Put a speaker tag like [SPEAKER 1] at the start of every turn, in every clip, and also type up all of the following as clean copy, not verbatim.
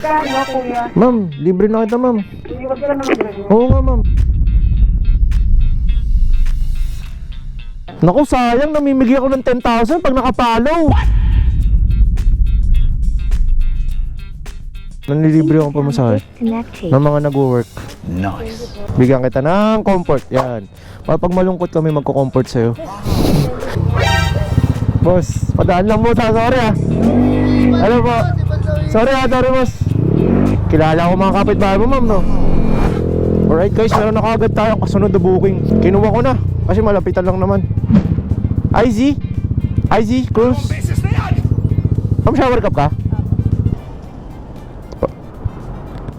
[SPEAKER 1] Kano, kuya?
[SPEAKER 2] Ma'am, libre na kita, ma'am.
[SPEAKER 1] Huwag ka naman ganun.
[SPEAKER 2] Oo nga, ma'am. Naku, sayang. Namimigay ako ng 10,000 pag nakapalaw. Nanlilibre akong pamasahe ng mga nag-work.
[SPEAKER 3] Nice.
[SPEAKER 2] Bigyan kita ng comfort. Yan. Pag malungkot kami, magko-comfort sa'yo. Boss, padaan lang mo sa sorry ah. Ano po? Sorry boss. Kilala ko mga kapitbahay mo, ma'am, no? Alright guys, meron na kagad tayong kasunod na booking. Kinuha ko na, kasi malapitan lang naman. IZ? IZ, Cruz? Ma'am, shower cup ka?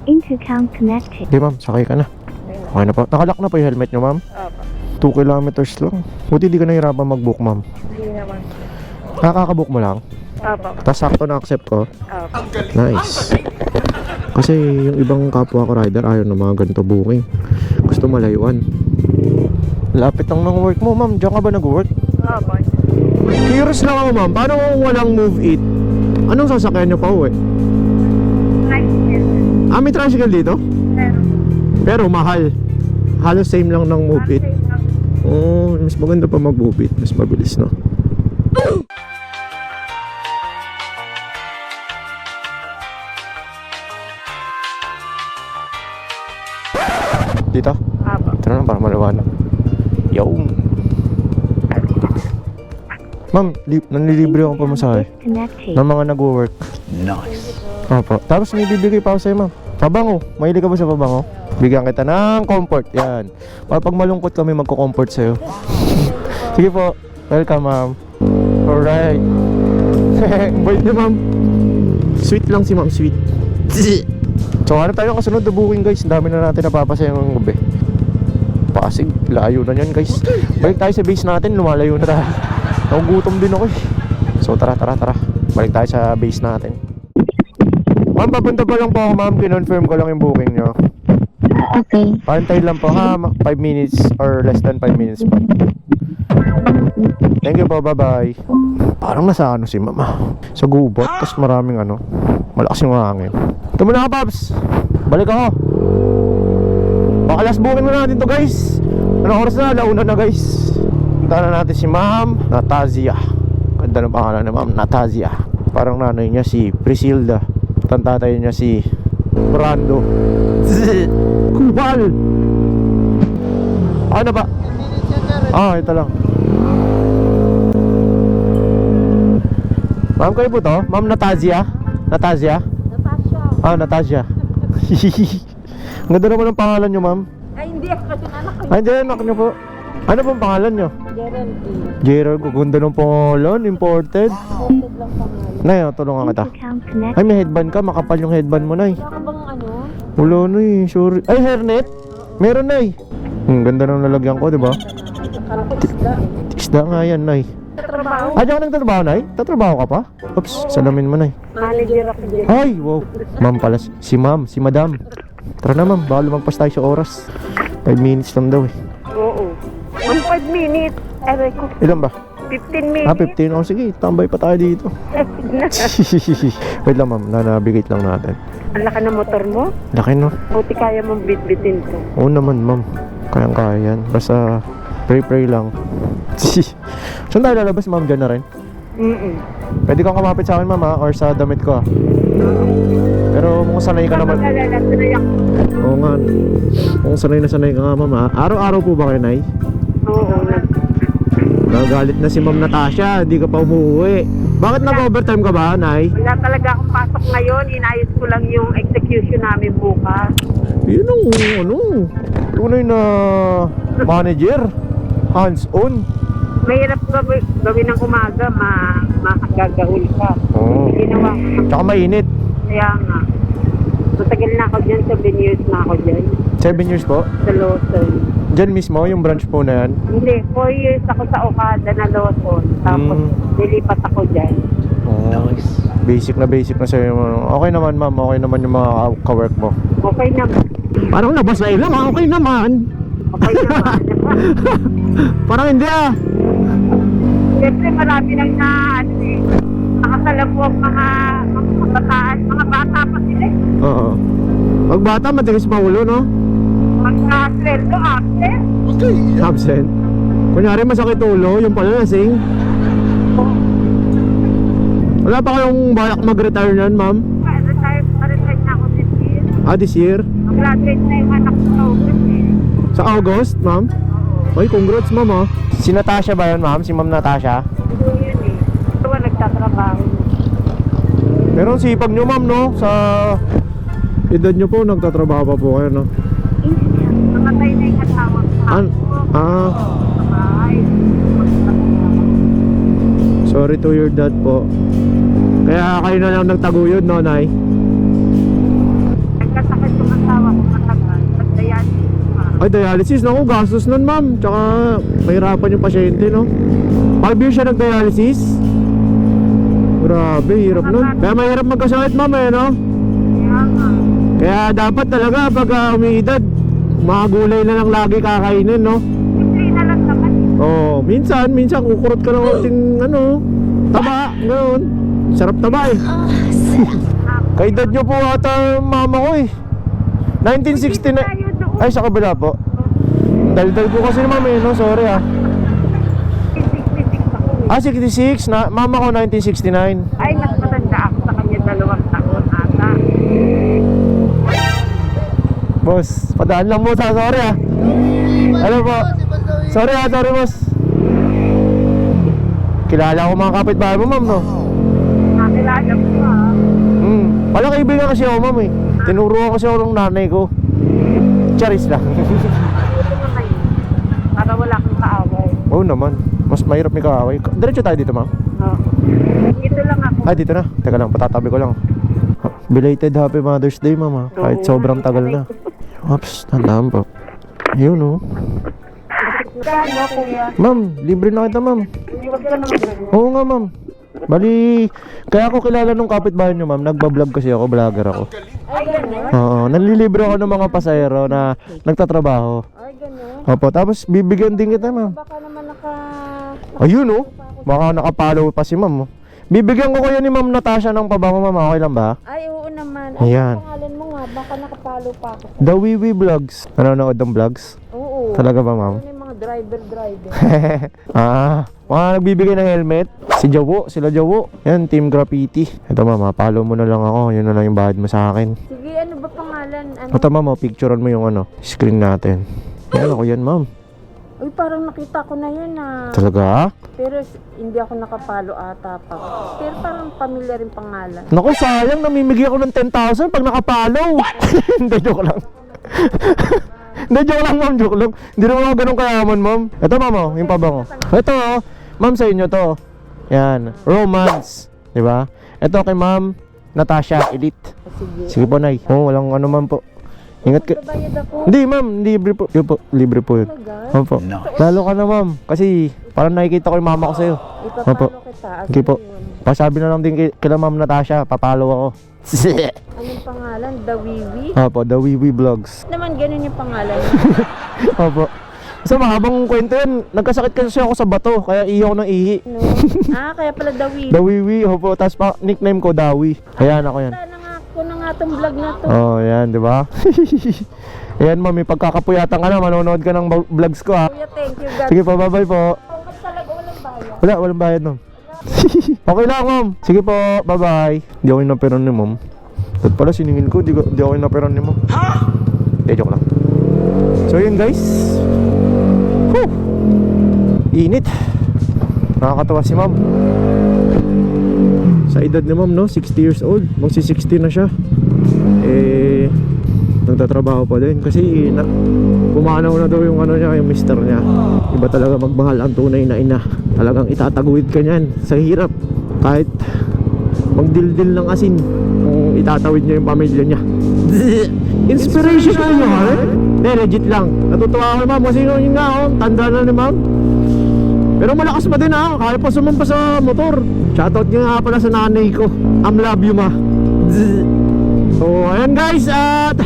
[SPEAKER 4] Intercom connected.
[SPEAKER 2] Hindi ma'am, sakay ka na. Okay na po. Nakalock na po yung helmet nyo, ma'am?
[SPEAKER 1] Opo.
[SPEAKER 2] 2 kilometers lang. Buti di ka nahirapan mag-book, ma'am.
[SPEAKER 1] Hindi naman.
[SPEAKER 2] Nakakabook mo lang?
[SPEAKER 1] Opo.
[SPEAKER 2] Tapos sakto na-accept ko.
[SPEAKER 1] Opo.
[SPEAKER 2] Nice. Kasi yung ibang kapwa ko rider ayaw na mga ganito booking. Gusto malayuan. Lapit lang ng work mo, ma'am. Diyan ka ba nag-work?
[SPEAKER 1] Opo.
[SPEAKER 2] Curious lang ako, ma'am. Paano kung walang move it? Anong sasakyan nyo pa uwi? Ah, may tricycle dito? Pero mahal. Halos same lang ng move it. Oh, mas maganda pa mag-move it. Mas mabilis, no? Dito?
[SPEAKER 1] Opo.
[SPEAKER 2] Tara na para maliwanag. Yo. Ma'am, nanlilibre akong pamasahe
[SPEAKER 4] Connected.
[SPEAKER 2] ng mga nag-work.
[SPEAKER 3] Nice.
[SPEAKER 2] Opo. Tapos may bibigay pa ako sa'yo, ma'am. Pabango. Mahilig ka ba sa pabango? Bigyan kita ng comfort. Yan. Pag malungkot kami, magko-comfort sa'yo. Sige po. Welcome, ma'am. Alright. Bait niyo, ma'am. Sweet lang si ma'am. Sweet. So, ano tayo kasunod na booking, guys? Ang dami na natin napapasaya ng gabi. Pasig. Layo na yan, guys. Balik tayo sa base natin. Lumalayo na tayo. Nagugutom din ako eh. So, tara. Balik tayo sa base natin. Ma'am, papunta pa lang po ako, ma'am. Kinonfirm ko lang yung booking nyo.
[SPEAKER 4] Okay.
[SPEAKER 2] Pantay lang po ha, 5 minutes or less than 5 minutes pa. Thank you po, bye-bye. Parang nasa ano si mama, sa gubat, tapos maraming ano, malakas yung hangin. Ito muna ka, Paps. Balik ako. Baka last booking na natin to, guys. Anong oras na? Launa na, guys. Punta na natin si Ma'am Natazia. Ganda ng pangalan na Ma'am Natazia. Parang nanay niya si Priscilda. Tatay niya si Brando. Kubal! Ano ba? Ah, ito lang. Ma'am, kayo po to? Ma'am Natazia? Natazia? Ah, Natazia. Ang ganda naman ang pangalan nyo, ma'am.
[SPEAKER 1] Ay, hindi ako kasi anak ko.
[SPEAKER 2] Ay, hindi, anak nyo po. Ano pong pangalan nyo?
[SPEAKER 1] Geraldine.
[SPEAKER 2] Gerald, ganda ng pangalan. Imported.
[SPEAKER 1] Posted lang pangalan.
[SPEAKER 2] Nay, tulungan kita.
[SPEAKER 4] Intercom connected.
[SPEAKER 2] Ay, may headband ka. Makapal yung headband mo, Nay.
[SPEAKER 1] Wala ka bang ano?
[SPEAKER 2] Wala na eh, sorry. Ay, hairnet? Meron, Nay. Ganda ng lalagyan ko, di ba?
[SPEAKER 1] Akala ko isda eh.
[SPEAKER 2] Isda nga yan, Nay.
[SPEAKER 1] Sa trabaho?
[SPEAKER 2] Ah, diyan ka nagtatrabaho, Nay? Tatrabaho ka pa? Oops, salamin mo, Nay.
[SPEAKER 1] Manager ako dyan.
[SPEAKER 2] Ay, wow. Ma'am pala, si ma'am, si madam. Tara na, ma'am, baka lumagpas tayo sa oras. 5 minutes lang daw eh.
[SPEAKER 1] Oo. 5 minutes. Aray ko.
[SPEAKER 2] Ilan ba?
[SPEAKER 1] 15 minutes.
[SPEAKER 2] Ah, 15. Oh, sige, tambay pa tayo dito. Wait lang, ma'am, nanabigate lang natin.
[SPEAKER 1] Ang laki ng motor mo.
[SPEAKER 2] Laki, no?
[SPEAKER 1] Buti kaya mong bitbitin ko.
[SPEAKER 2] Oo naman, ma'am. Kayang-kaya yan. Basta, pray lang. Saan tayo lalabas, ma'am? Diyan na rin? Pwede kang kumapit sa akin, ma'am, ha? Or sa damit ko, ha? Pero kung sanay ka naman. Oo nga. Kung sanay ka nga, ma'am, ha? Araw-araw po ba kayo, Nay?
[SPEAKER 1] Oo.
[SPEAKER 2] Nagalit na si Ma'am Natasha, hindi ka pa umuwi. Bakit nag-overtime ka ba, Nay?
[SPEAKER 1] Wala talaga akong pasok ngayon. Inayos ko lang yung execution namin bukas.
[SPEAKER 2] Yun ang, ano, tunay na manager. Hands-on.
[SPEAKER 1] Mahirap gawin ng umaga, makagagahol ka.
[SPEAKER 2] Oo.
[SPEAKER 1] Ginawa ko.
[SPEAKER 2] Tsaka mainit.
[SPEAKER 1] Kaya nga. Matagal na ako dyan, 7 years na ako dyan.
[SPEAKER 2] 7 years po?
[SPEAKER 1] Sa Lawson.
[SPEAKER 2] Diyan mismo, yung branch po na yan?
[SPEAKER 1] Hindi, 4 years ako sa Okada na Lawson. Tapos nilipat ako dyan.
[SPEAKER 2] Oh, basic na sa'yo. Okay naman, ma'am. Okay naman yung mga ka-work mo.
[SPEAKER 1] Okay naman.
[SPEAKER 2] Parang labas na ilang, okay naman.
[SPEAKER 1] Okay naman.
[SPEAKER 2] Parang hindi, ah.
[SPEAKER 1] Siyempre marami nang nakasalamuang mga bataan, mga bata pa sila.
[SPEAKER 2] Oo. Pag bata, matigas pa ulo, no?
[SPEAKER 1] Magka-sweldo after.
[SPEAKER 2] Absent. Kunyari masakit ulo, yung pala lasing. Wala pa kayong balak mag-retire nan, ma'am?
[SPEAKER 1] Retire na ako this year.
[SPEAKER 2] This year?
[SPEAKER 1] Graduate na yung anak ko sa August eh.
[SPEAKER 2] Sa August, ma'am?
[SPEAKER 1] Oo.
[SPEAKER 2] Ay, congrats, ma'am, ah. Si Natasha ba yun, ma'am? Si Ma'am Natasha?
[SPEAKER 1] Ito yun eh. Ito ang nagtatrabaho.
[SPEAKER 2] Pero ang sipag nyo, ma'am, no? Sa edad nyo po, nagtatrabaho pa po kayo, no?
[SPEAKER 1] Namatay na yung asawa ko. Sa bahay.
[SPEAKER 2] Sorry to your dad po. Kaya kayo na lang nagtaguyod, no, Nay?
[SPEAKER 1] Nagkasakit yung asawa ko matagal. Nagdialysis pa.
[SPEAKER 2] Ay, dialysis, naku, gastos nun, ma'am. Tsaka, mahirapan yung pasyente, no? 5 years siya nag-dialysis. Grabe, hirap nun. Kaya mahirap magkasakit, ma'am, eh, no?
[SPEAKER 1] Kaya nga.
[SPEAKER 2] Kaya dapat talaga, pag umiidad, mga gulay na lang lagi kakainin, no?
[SPEAKER 1] Simple na lang naman.
[SPEAKER 2] Oo, minsan kukurot ka ng konting, ano, taba, ganoon. Sarap taba, eh. Kaedad nyo po ata mama ko, eh. 1969. Ay, sa kabila po. Daldal po kasi ma'am, eh, no? Sorry, ah.
[SPEAKER 1] 66 ako eh.
[SPEAKER 2] 66, na, mama ko 1969.
[SPEAKER 1] Ay, mas matanda ako sa kanya 2 taon ata.
[SPEAKER 2] Boss, padaan lang mo sa sorry, ah. Ano po? Sorry, ah, sorry, boss. Kilala ko mga kapitbahay mo, ma'am, no?
[SPEAKER 1] Nakilala ko ah.
[SPEAKER 2] Pala kaibigan kasi ako, ma'am, eh. Tinuro ako kasi ako ng nanay ko. Charis lang.
[SPEAKER 1] Ito na kayo. Para wala kang kaaway.
[SPEAKER 2] Oo naman. Mas mahirap may kaaway. Diretso tayo dito, ma'am.
[SPEAKER 1] Oo. Dito lang ako.
[SPEAKER 2] Ah, dito na. Teka lang, patatabi ko lang. Belated Happy Mother's Day, ma'am, ah. Kahit sobrang tagal na. Oops, tandaan po. Ayun, oh.
[SPEAKER 1] Kaya kuya.
[SPEAKER 2] Ma'am, libre na kita, ma'am.
[SPEAKER 1] Huwag ka naman ganun.
[SPEAKER 2] Oo nga, ma'am. Bali, kaya ako kilala nung kapitbahay nyo, ma'am. Nagbablog kasi ako, vlogger ako.
[SPEAKER 1] Ay, gano'n?
[SPEAKER 2] Oo, nanlilibre ako ng mga pasahero na nagtatrabaho.
[SPEAKER 1] Ay, gano'n?
[SPEAKER 2] Opo, tapos bibigyan din kita, ma'am.
[SPEAKER 1] Baka naman
[SPEAKER 2] Ayun, oh. Baka nakapalo pa si ma'am, oh. Bibigyan ko kayo ni Ma'am Natasha ng pabango, ma'am. Okay lang ba?
[SPEAKER 1] Ay, oo naman.
[SPEAKER 2] Ayan.
[SPEAKER 1] Ang pangalan mo nga, baka nakapalo pa ako.
[SPEAKER 2] The Wiwi Vlogs. Nanonood ng vlogs?
[SPEAKER 1] Oo.
[SPEAKER 2] Talaga ba, ma'am?
[SPEAKER 1] Ano yung mga driver.
[SPEAKER 2] Mga nagbibigay ng helmet. Si Jawo, sila Jawo. Yan, Team Graffiti. Ito, ma'am, follow mo na lang ako. Yun na lang yung bahid mo sa akin.
[SPEAKER 1] Sige, ano ba pangalan? Ano?
[SPEAKER 2] Ito, ma'am, oh, picturean mo yung ano, screen natin. Yan ako yan, ma'am.
[SPEAKER 1] Uy, parang nakita ko na yun ah.
[SPEAKER 2] Talaga?
[SPEAKER 1] Pero hindi ako nakapalo ata pa. Pero parang pamilya rin pangalan.
[SPEAKER 2] Naku, sayang, namimigay ako ng 10,000 pag nakapalaw. Hindi, joke lang. Hindi, joke lang, ma'am, joke lang. Hindi naman ako ganun kayaman, ma'am. Ito, ma'am, oh, yung pabango. Ito, oh, ma'am, sa inyo to. Yan, romance. Diba? Ito kay ma'am Natasha, Elite.
[SPEAKER 1] Sige.
[SPEAKER 2] Sige po, Nay. Oh, walang ano, ma'am po. Ingat ka.
[SPEAKER 1] Babayad ako.
[SPEAKER 2] Hindi, ma'am, libre po. Yun po, libre po yun.
[SPEAKER 1] Talaga?
[SPEAKER 2] Opo.
[SPEAKER 3] Nice.
[SPEAKER 2] Lalo ka na, ma'am. Kasi parang nakikita ko yung mama ko sa'yo.
[SPEAKER 1] Ipapalo kita.
[SPEAKER 2] Sige po. Pasabi na lang din kila ma'am Natasha, papalo ako.
[SPEAKER 1] Anong pangalan? The Wiwi?
[SPEAKER 2] Opo, The Wiwi Vlogs.
[SPEAKER 1] Naman ganun yung pangalan.
[SPEAKER 2] Opo. So mahabang kwento yun, nagkasakit kasi ako sa bato, kaya ihi ako ng ihi.
[SPEAKER 1] No? Kaya pala The Wiwi.
[SPEAKER 2] The Wiwi, opo, tapos pa nickname ko Dawi. Ayan ako yan.
[SPEAKER 1] Ako na nga tong vlog na to.
[SPEAKER 2] Oh, yan, di ba? Ayan, ma'am, may pagkakapuyatan ka na, manonood ka ng vlogs ko, ha.
[SPEAKER 1] Kuya, thank you God.
[SPEAKER 2] Sige po, bye-bye po.
[SPEAKER 1] Pangkat talaga walang bayan.
[SPEAKER 2] Wala, walang bayad, ma'am. Okay lang, ma'am. Sige po, bye-bye. Hindi ako yung naperan ni ma'am. At pala, siningin ko, di ako yung naperan ni ma'am. Hindi, joke lang. So, yun, guys. Whew. Init. Nakakatawa si ma'am. Sa edad ni ma'am, no? 60 years old. Magsi 60 na siya. Nagtatrabaho pa din. Kasi pumanaw na daw yung ano niya, yung mister niya. Iba talaga magmahal ang tunay na ina. Talagang itataguyod ka niyan sa hirap. Kahit magdildil ng asin kung itatawid niya yung pamilya niya. Inspiration ka niyo, ha? Hindi, legit lang. Natutuwa ako, ma'am. Kasi yun nga, oh, tanda na ni ma'am. Pero malakas pa din, ha? Kaya pa sumampa sa motor. Shoutout niya nga pala sa nanay ko. Love you, ma. So, ayan guys. At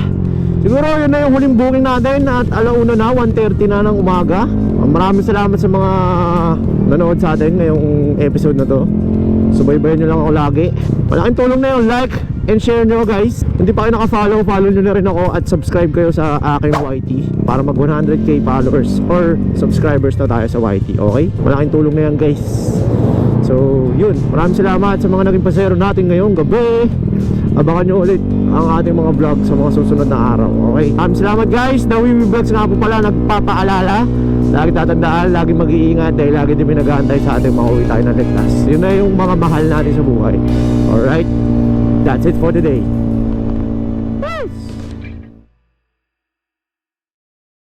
[SPEAKER 2] siguro yun na yung huling booking natin. At alauna na, 1:30 na ng umaga. Maraming salamat sa mga nanood sa atin ngayong episode na to. Subaybayan nyo lang ako lagi. Malaking tulong na yung like and share nyo guys. Hindi pa kayo naka-follow, follow nyo na rin ako at subscribe kayo sa aking YT para mag 100k followers or subscribers na tayo sa YT, okay? Malaking tulong na yan guys. So yun, maraming salamat sa mga naging pasero natin ngayong gabi. Abangan nyo ulit ang ating mga vlog sa mga susunod na araw, okay? Maraming salamat guys. The Wiwi Vlogs nga po pala nagpapaalala, lagi tatandaan, lagi mag-iingat dahil lagi din may nag-aantay sa ating makauwi tayo na ligtas. Yun na yung mga mahal natin sa buhay. Alright, that's it for today.